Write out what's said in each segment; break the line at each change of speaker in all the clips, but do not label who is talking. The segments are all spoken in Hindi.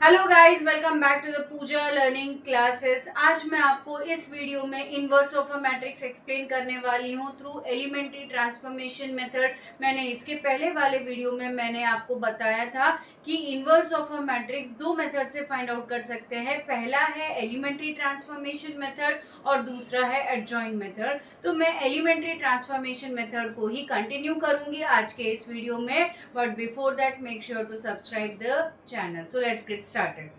Hello guys, welcome back to the Puja learning classes. आज मैं आपको इस वीडियो में inverse of a matrix explain करने वाली हूँ थ्रू एलिमेंट्री ट्रांसफॉर्मेशन मेथड। मैंने इसके पहले वाले वीडियो में मैंने आपको बताया था कि इनवर्स ऑफ अ मैट्रिक्स दो मेथड से फाइंड आउट कर सकते हैं। पहला है एलिमेंट्री ट्रांसफॉर्मेशन मेथड और दूसरा है एडजॉइंट मेथड। तो मैं एलिमेंट्री ट्रांसफॉर्मेशन मेथड को ही कंटिन्यू करूंगी आज के इस वीडियो में, but before that make sure to subscribe the channel. So let's get started.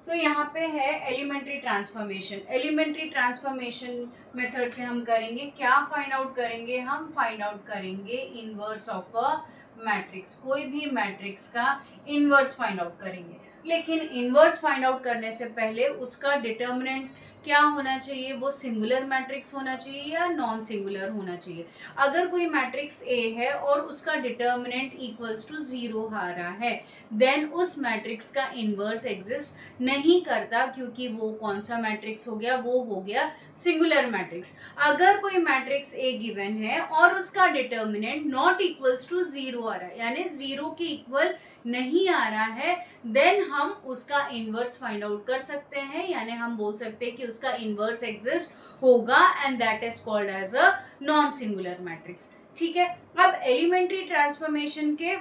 तो यहाँ पे है elementary transformation. Elementary transformation method से हम करेंगे क्या फाइंड आउट करेंगे? हम फाइंड आउट करेंगे इनवर्स ऑफ अ मैट्रिक्स। कोई भी मैट्रिक्स का इनवर्स फाइंड आउट करेंगे, लेकिन इनवर्स फाइंड आउट करने से पहले उसका डिटर्मिनेंट क्या होना चाहिए? वो सिंगुलर मैट्रिक्स होना चाहिए या नॉन सिंगुलर होना चाहिए। अगर कोई मैट्रिक्स ए है और उसका डिटर्मिनेंट इक्वल्स टू 0 आ रहा है, देन उस मैट्रिक्स का इनवर्स एग्जिस्ट नहीं करता, क्योंकि वो कौन सा मैट्रिक्स हो गया? वो हो गया सिंगुलर मैट्रिक्स। अगर कोई मैट्रिक्स ए गिवन है और उसका डिटर्मिनेंट नॉट इक्वल्स टू 0 आ रहा है, यानी 0 के इक्वल नहीं आ रहा है, देन हम उसका इनवर्स फाइंड आउट कर सकते हैं, यानी हम बोल सकते हैं कि उसका इनवर्स एग्जिस्ट होगा and that is called as a non singular matrix. ठीक है। अब एलिमेंट्री ट्रांसफॉर्मेशन के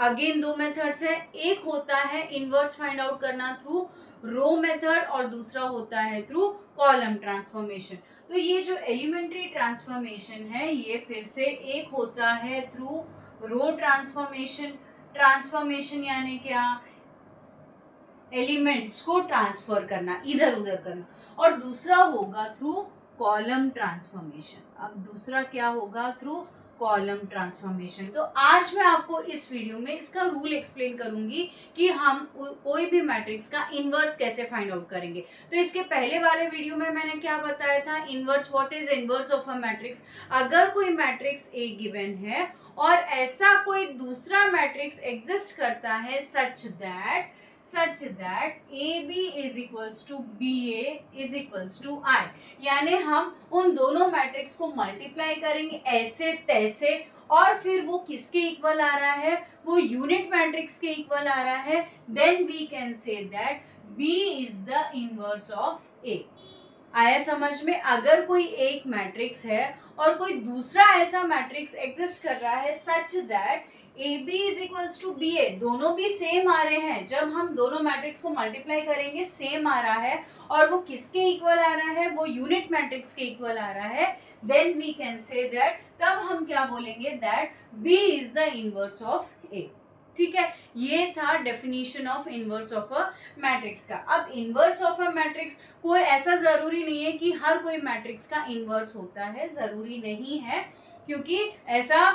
अगेन दो मेथड्स है। एक होता है इनवर्स फाइंड आउट करना थ्रू रो मेथड और दूसरा होता है थ्रू कॉलम ट्रांसफॉर्मेशन। तो ये जो एलिमेंट्री ट्रांसफॉर्मेशन है ये फिर से एक होता है थ्रू रो ट्रांसफॉर्मेशन। ट्रांसफॉर्मेशन यानी क्या? एलिमेंट्स को ट्रांसफर करना, इधर उधर करना। और दूसरा होगा थ्रू कॉलम ट्रांसफॉर्मेशन। अब दूसरा क्या होगा? Through column transformation. तो आज मैं आपको इस वीडियो में इसका रूल एक्सप्लेन करूंगी कि हम कोई भी मैट्रिक्स का इनवर्स कैसे फाइंड आउट करेंगे। तो इसके पहले वाले वीडियो में मैंने क्या बताया था? Inverse, what is inverse of a matrix. अगर कोई मैट्रिक्स ए गिवन है और ऐसा कोई दूसरा मैट्रिक्स एग्जिस्ट करता है such that AB is equals to BA is equals to I, यानी हम उन दोनों मैट्रिक्स को मल्टीप्लाई करेंगे ऐसे तैसे, और फिर वो किसके इक्वल आ रहा है? वो यूनिट मैट्रिक्स के इक्वल आ रहा है, then we can say that B is the inverse of A। आया समझ में? अगर कोई एक मैट्रिक्स है और कोई दूसरा ऐसा मैट्रिक्स एग्जिस्ट कर रहा है such that A B is equals to B A, दोनों भी सेम आ रहे हैं, जब हम दोनों मैट्रिक्स को मल्टीप्लाई करेंगे सेम आ रहा है और वो किसके इक्वल आ रहा है? वो यूनिट मैट्रिक्स के इक्वल आ रहा है, then we can say that, तब हम क्या बोलेंगे? That B is the inverse of A. ठीक है, ये था definition of inverse of a matrix का। अब इनवर्स ऑफ अ मैट्रिक्स कोई ऐसा जरूरी नहीं है कि हर कोई मैट्रिक्स का इनवर्स होता है, जरूरी नहीं है, क्योंकि ऐसा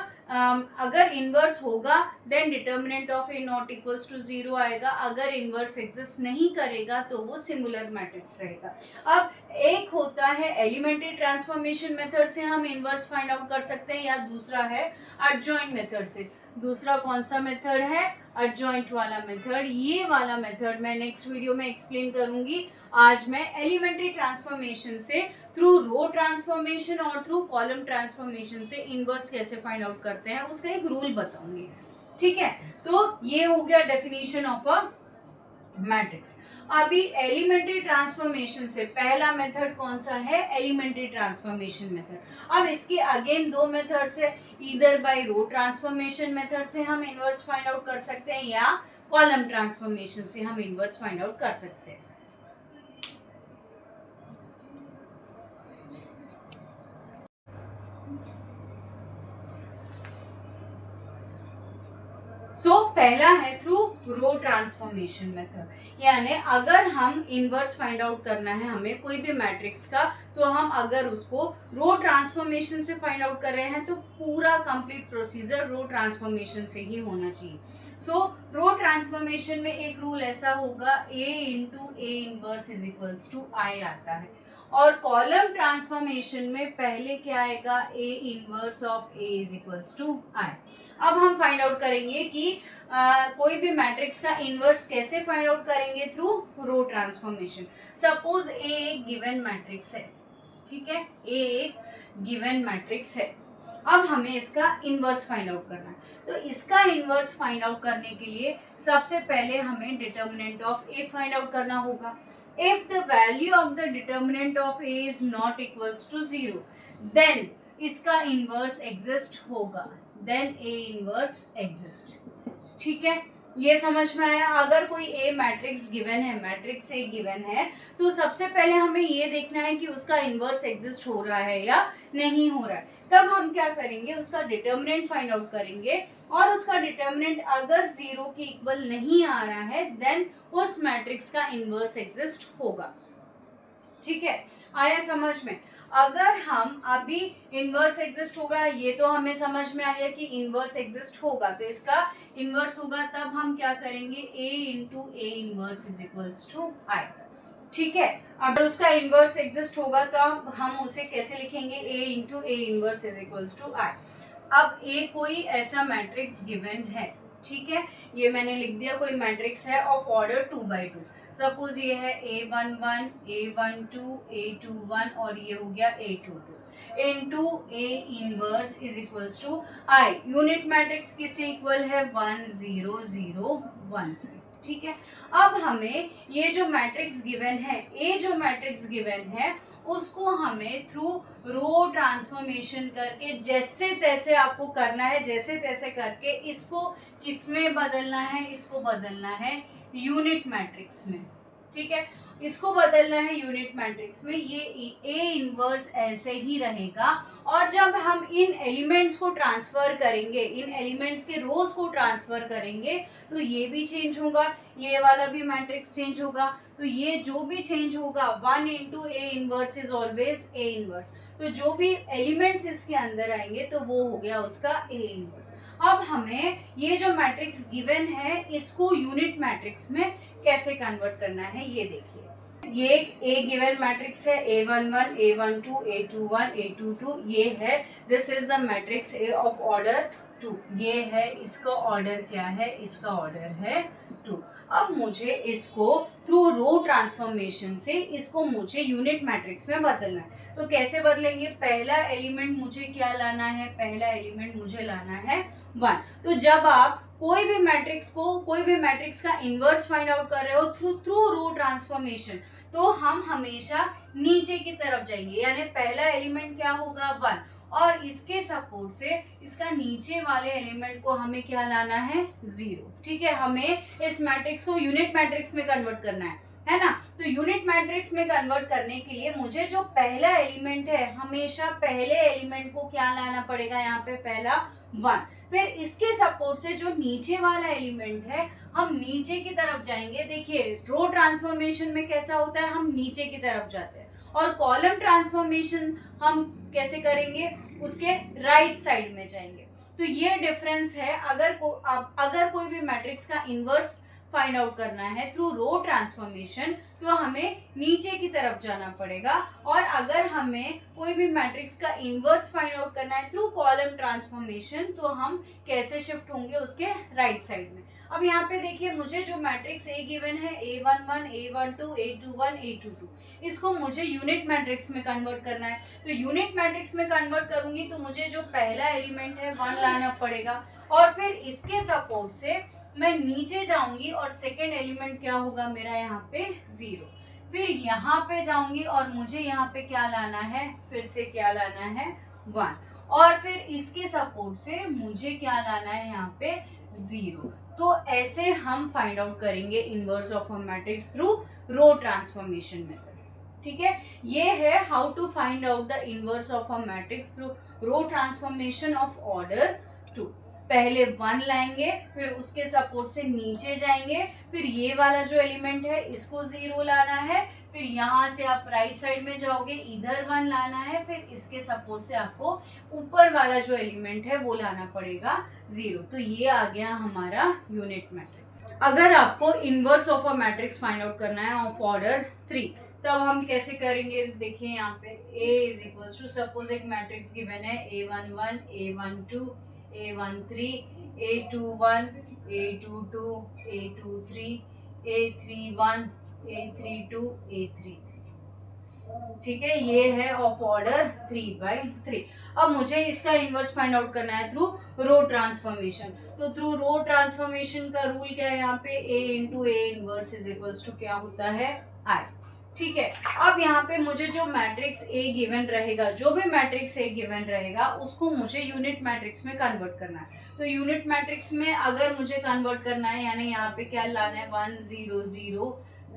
अगर इनवर्स होगा then determinant of A not equals to 0 आएगा। अगर इनवर्स एग्जिस्ट नहीं करेगा तो वो सिंगुलर मैट्रिक्स रहेगा। अब एक होता है एलिमेंट्री ट्रांसफॉर्मेशन मेथड से हम इनवर्स फाइंड आउट कर सकते हैं, या दूसरा है एडजॉइंट मेथड से। दूसरा कौन सा मेथड है? एडजॉइंट वाला मेथड। ये वाला मेथड मैं नेक्स्ट वीडियो में एक्सप्लेन करूंगी। आज मैं एलिमेंट्री ट्रांसफॉर्मेशन से थ्रू रो ट्रांसफॉर्मेशन और थ्रू कॉलम ट्रांसफॉर्मेशन से इनवर्स कैसे फाइंड आउट करते हैं उसका एक रूल बताऊंगी। ठीक है, तो ये हो गया डेफिनेशन ऑफ अ मैट्रिक्स। अभी एलिमेंट्री ट्रांसफॉर्मेशन से पहला मेथड कौन सा है? Elementary transformation method. अब इसके अगेन दो मेथड्स है, इधर बाय रो ट्रांसफॉर्मेशन मेथड से हम इनवर्स फाइंड आउट कर सकते हैं या कॉलम ट्रांसफॉर्मेशन से हम इनवर्स फाइंड आउट कर सकते हैं। पहला है थ्रू रो ट्रांसफॉर्मेशन मेथड, यानी अगर हम इनवर्स फाइंड आउट करना है हमें कोई भी मैट्रिक्स का, तो हम अगर उसको रो ट्रांसफॉर्मेशन से फाइंड आउट कर रहे हैं तो पूरा कंप्लीट प्रोसीजर रो ट्रांसफॉर्मेशन से ही होना चाहिए। रो ट्रांसफॉर्मेशन में एक रूल ऐसा होगा, A into A inverse is equals to I आता है, और कॉलम ट्रांसफॉर्मेशन में पहले क्या आएगा? A inverse of A is equals to I. अब हम फाइंड आउट करेंगे कि कोई भी मैट्रिक्स का इनवर्स कैसे फाइंड आउट करेंगे? Through row transformation. सपोज ए एक गिवन मैट्रिक्स है, ठीक है, ए एक गिवन मैट्रिक्स है अब हमें इसका इन्वर्स फाइंड आउट करना है। तो इसका इन्वर्स फाइंड आउट करने के लिए सबसे पहले हमें determinant of A find out करना होगा। If the value of the determinant of A is not equals to 0, then इसका इन्वर्स एग्जिस्ट होगा, देन ए इन्वर्स एग्जिस्ट। ठीक है, ये समझ में आया। अगर कोई ए मैट्रिक्स गिवन है, मैट्रिक्स ए गिवन है, तो सबसे पहले हमें ये देखना है कि उसका इन्वर्स एग्जिस्ट हो रहा है या नहीं हो रहा है। तब हम क्या करेंगे, उसका डिटर्मिनेंट फाइंड आउट करेंगे, और उसका डिटर्मिनेंट अगर 0 के इक्वल नहीं आ रहा है, देन उस मैट्रिक्स का इन्वर्स एग्जिस्ट होगा। ठीक है, आया समझ में। अगर हम अभी इन्वर्स एग्जिस्ट होगा, ये तो हमें समझ में आ गया कि इन्वर्स एग्जिस्ट होगा, तो इसका इन्वर्स होगा, तब हम क्या करेंगे, a into A inverse is equals to I. ठीक है, अगर उसका इन्वर्स एग्जिस्ट होगा तो हम उसे कैसे लिखेंगे, a into A inverse is equals to I. अब a कोई ऐसा मैट्रिक्स गिवन है, ठीक है, ये मैंने लिख दिया, कोई मैट्रिक्स है ऑफ ऑर्डर 2x2। सपोज ये है a11, a12, a21 और ये हो गया a22 into a inverse is equals to i। Unit matrix किससे इक्वल है, 1 0 0 1 से। ठीक है, अब हमें ये जो मैट्रिक्स गिवन है, a जो मैट्रिक्स गिवन है, उसको हमें थ्रू रो ट्रांसफॉर्मेशन करके जैसे तैसे आपको करना है, जैसे तैसे करके इसको किसमें बदलना है, इसको बदलना है यूनिट मैट्रिक्स में। ठीक है, इसको बदलना है यूनिट मैट्रिक्स में। ये ए इनवर्स ऐसे ही रहेगा, और जब हम इन एलिमेंट्स को ट्रांसफर करेंगे, इन एलिमेंट्स के रोज को ट्रांसफर करेंगे, तो ये भी चेंज होगा, ये वाला भी मैट्रिक्स चेंज होगा। तो ये जो भी चेंज होगा, 1 into A inverse is always A inverse. तो जो भी एलिमेंट्स इसके अंदर आएंगे तो वो हो गया उसका ए इनवर्स। अब हमें ये जो मैट्रिक्स गिवन है, इसको यूनिट मैट्रिक्स में कैसे कन्वर्ट करना है, ये देखिए। ये ए गिवन मैट्रिक्स है, a11, a12, a21, a22, ये है, this is the matrix A of order 2। ये है, इसका ऑर्डर क्या है, इसका ऑर्डर है 2। अब मुझे इसको थ्रू रो ट्रांसफॉर्मेशन से इसको मुझे यूनिट मैट्रिक्स में बदलना है। तो कैसे बदलेंगे, पहला एलिमेंट मुझे क्या लाना है, पहला एलिमेंट मुझे लाना है 1। तो जब आप कोई भी मैट्रिक्स का इनवर्स फाइंड आउट कर रहे हो थ्रू रो ट्रांसफॉर्मेशन, तो हम हमेशा नीचे की तरफ जाएंगे, यानी पहला एलिमेंट क्या होगा 1, और इसके सपोर्ट से इसका नीचे वाले एलिमेंट को हमें क्या लाना है 0। ठीक है, हमें इस मैट्रिक्स को यूनिट मैट्रिक्स में कन्वर्ट करना है ना। तो यूनिट मैट्रिक्स में कन्वर्ट करने के लिए मुझे जो पहला एलिमेंट है, हमेशा पहले एलिमेंट को क्या लाना पड़ेगा, यहाँ पे पहला 1। फिर इसके सपोर्ट से जो नीचे वाला एलिमेंट है, हम नीचे की तरफ जाएंगे। देखिए, रो ट्रांसफॉर्मेशन में कैसा होता है, हम नीचे की तरफ जाते हैं, और कॉलम ट्रांसफॉर्मेशन हम कैसे करेंगे, उसके राइट साइड में जाएंगे। तो ये डिफरेंस है। अगर कोई भी मैट्रिक्स का इनवर्स फाइंड आउट करना है थ्रू रो ट्रांसफॉर्मेशन, तो हमें नीचे की तरफ जाना पड़ेगा, और अगर हमें कोई भी मैट्रिक्स का इनवर्स फाइंड आउट करना है थ्रू कॉलम ट्रांसफॉर्मेशन, तो हम कैसे शिफ्ट होंगे, उसके राइट साइड में। अब यहाँ पे देखिए, मुझे जो मैट्रिक्स ए गिवन है, a11, a12, a21, a22, इसको मुझे यूनिट मैट्रिक्स में कन्वर्ट करना है। तो यूनिट मैट्रिक्स में कन्वर्ट करूंगी तो मुझे जो पहला एलिमेंट है 1 लाना पड़ेगा, और फिर इसके सपोर्ट से मैं नीचे जाऊंगी, और सेकेंड एलिमेंट क्या होगा मेरा यहाँ पे 0। फिर यहाँ पे जाऊंगी और मुझे यहाँ पे क्या लाना है, फिर से क्या लाना है 1, और फिर इसके सपोर्ट से मुझे क्या लाना है यहाँ पे 0। तो ऐसे हम फाइंड आउट करेंगे inverse of a matrix through row transformation method. ठीक है, ये है how to find out the inverse of a matrix through row transformation of order 2। पहले 1 लाएंगे, फिर उसके सपोर्ट से नीचे जाएंगे, फिर ये वाला जो एलिमेंट है इसको 0 लाना है, फिर यहाँ से आप राइट साइड में जाओगे, इधर 1 लाना है, फिर इसके सपोर्ट से आपको ऊपर वाला जो एलिमेंट है वो लाना पड़ेगा 0। तो ये आ गया हमारा यूनिट मैट्रिक्स। अगर आपको inverse of a matrix find out करना है ऑफ ऑर्डर 3, तब हम कैसे करेंगे, देखिए यहाँ पे A is equals to, suppose एक मैट्रिक्स गिवन है a11, a12, a13, a21, a22, a23, a31, a32, a33। ठीक है, ये है ऑफ ऑर्डर 3/3। अब मुझे इसका इनवर्स फाइंड आउट करना है थ्रू रो ट्रांसफॉर्मेशन। तो थ्रू रो ट्रांसफॉर्मेशन का रूल क्या है यहाँ पे, A into A inverse is equals to क्या होता है, I। ठीक है, अब यहाँ पे मुझे जो मैट्रिक्स A गिवन रहेगा, जो भी मैट्रिक्स A गिवन रहेगा उसको मुझे यूनिट मैट्रिक्स में कन्वर्ट करना है। तो यूनिट मैट्रिक्स में अगर मुझे कन्वर्ट करना है, यानी यहाँ पे क्या लाना है, 1 0 0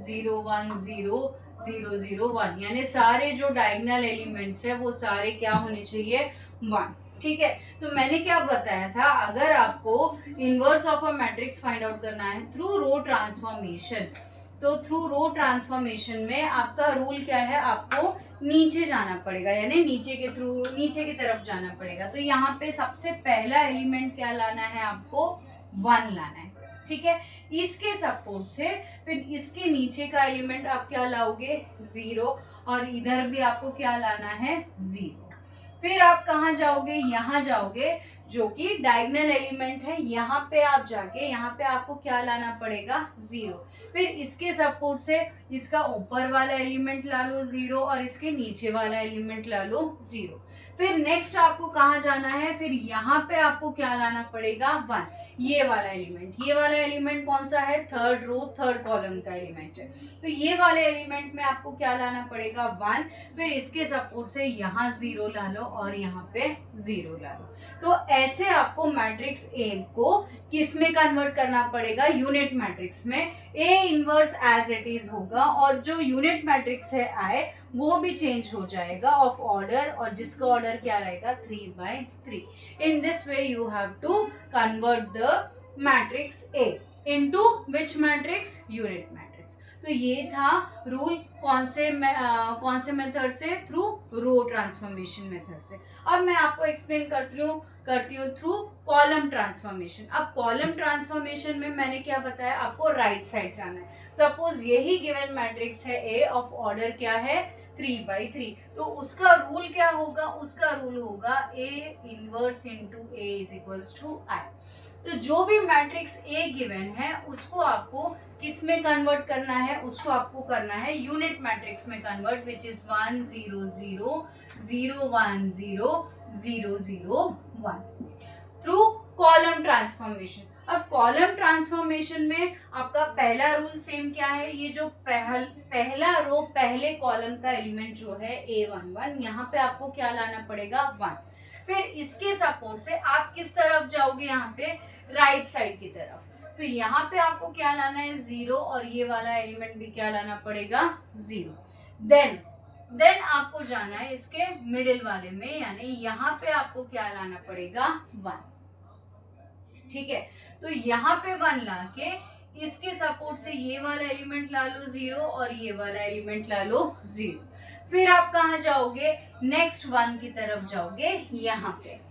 0 1 0 0 0 1, यानी सारे जो डायगोनल एलिमेंट्स है वो सारे क्या होने चाहिए, 1। ठीक है, तो मैंने क्या बताया था, अगर आपको inverse of a matrix find out करना है थ्रू रो ट्रांसफॉर्मेशन, तो थ्रू रो ट्रांसफॉर्मेशन में आपका रूल क्या है, आपको नीचे जाना पड़ेगा, यानी नीचे की तरफ जाना पड़ेगा। तो यहाँ पे सबसे पहला एलिमेंट क्या लाना है, आपको 1 लाना है। ठीक है, इसके सपोर्ट से फिर इसके नीचे का एलिमेंट आप क्या लाओगे, 0, और इधर भी आपको क्या लाना है, 0। फिर आप कहाँ जाओगे, यहाँ जाओगे, जो कि डायगोनल एलिमेंट है, यहाँ पे आप जाके यहाँ पे आपको क्या लाना पड़ेगा, 0। फिर इसके सपोर्ट से इसका ऊपर वाला एलिमेंट ला लो 0, और इसके नीचे वाला एलिमेंट ला लो 0। फिर नेक्स्ट आपको कहाँ जाना है, फिर यहाँ पे आपको क्या लाना पड़ेगा, 1, ये वाला एलिमेंट कौन सा है, थर्ड रो थर्ड कॉलम का एलिमेंट है। तो ये वाले एलिमेंट में आपको क्या लाना पड़ेगा, 1। फिर इसके सपोर्ट से यहाँ 0 ला लो और यहाँ पे 0 ला लो। तो ऐसे आपको मैट्रिक्स ए को किस में कन्वर्ट करना पड़ेगा, यूनिट मैट्रिक्स में। A inverse as it is होगा, और जो यूनिट मैट्रिक्स है आई, वो भी चेंज हो जाएगा ऑफ ऑर्डर, और जिसका ऑर्डर क्या रहेगा, 3/3। In this way you have to convert the matrix A into which matrix, unit matrix. तो ये था रूल कौन से मेथड से, थ्रू रो ट्रांसफॉर्मेशन मेथड से। अब मैं आपको एक्सप्लेन करती हूँ थ्रू कॉलम ट्रांसफॉर्मेशन। अब कॉलम ट्रांसफॉर्मेशन में मैंने क्या बताया, आपको राइट साइड जाना है। सपोज यही गिवन मैट्रिक्स है ए, ऑफ ऑर्डर क्या है, 3/3। तो उसका रूल क्या होगा, उसका रूल होगा A inverse into A is equals to I। तो जो भी मैट्रिक्स A गिवन है उसको आपको किस में कन्वर्ट करना है, उसको आपको करना है यूनिट मैट्रिक्स में convert, which is 1 0 0 0 1 0 0 0 1 through column transformation. अब कॉलम ट्रांसफॉर्मेशन में आपका पहला रूल सेम क्या है, ये जो पहला रो पहले कॉलम का एलिमेंट जो है A11, यहाँ पे आपको क्या लाना पड़ेगा, 1। फिर इसके सपोर्ट से आप किस तरफ जाओगे, यहाँ पे राइट साइड की तरफ। तो यहाँ पे आपको क्या लाना है, 0, और ये वाला एलिमेंट भी क्या लाना पड़ेगा, 0। देन आपको जाना है इसके मिडिल वाले में, यानी यहाँ पे आपको क्या लाना पड़ेगा, 1। ठीक है, तो यहाँ पे 1 ला के इसके सपोर्ट से ये वाला एलिमेंट ला लो 0, और ये वाला एलिमेंट ला लो 0। फिर आप कहाँ जाओगे, नेक्स्ट 1 की तरफ जाओगे, यहाँ पे।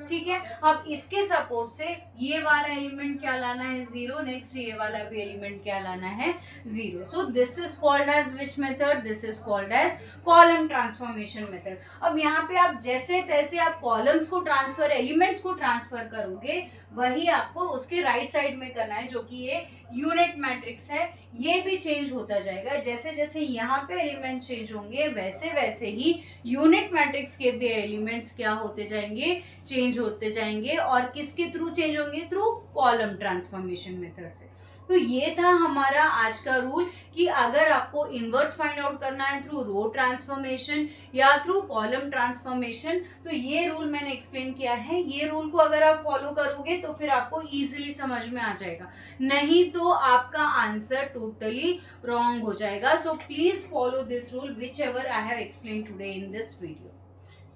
ठीक है, अब इसके सपोर्ट से ये वाला एलिमेंट क्या लाना है, 0, नेक्स्ट ये वाला भी एलिमेंट क्या लाना है, 0। So this is called as which method, this is called as column transformation method. अब यहाँ पे आप जैसे तैसे आप कॉलम्स को ट्रांसफर, एलिमेंट्स को ट्रांसफर करोगे, वही आपको उसके राइट साइड में करना है, जो कि ये यूनिट मैट्रिक्स है। ये भी चेंज होता जाएगा, जैसे जैसे यहाँ पे एलिमेंट्स चेंज होंगे वैसे वैसे ही यूनिट मैट्रिक्स के भी एलिमेंट्स क्या होते जाएंगे, चेंज होते जाएंगे। और किसके थ्रू चेंज होंगे, थ्रू कॉलम ट्रांसफॉर्मेशन मेथड से। तो ये था हमारा आज का रूल कि अगर आपको इनवर्स फाइंड आउट करना है थ्रू रो ट्रांसफॉर्मेशन या थ्रू कॉलम ट्रांसफॉर्मेशन, तो ये रूल मैंने एक्सप्लेन किया है। ये रूल को अगर आप फॉलो करोगे तो फिर आपको इजीली समझ में आ जाएगा, नहीं तो आपका आंसर टोटली रॉन्ग हो जाएगा। So please follow this rule which ever I have explain today in this video.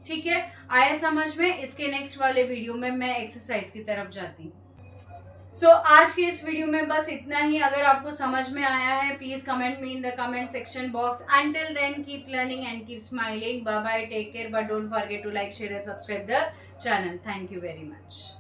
ठीक है, आया समझ में। इसके नेक्स्ट वाले वीडियो में मैं एक्सरसाइज की तरफ जाती हूँ। सो आज के इस वीडियो में बस इतना ही। अगर आपको समझ में आया है please comment me in the comment section box. Until then keep learning and keep smiling. Bye bye, take care, but don't forget to like, share and subscribe the channel. Thank you very much.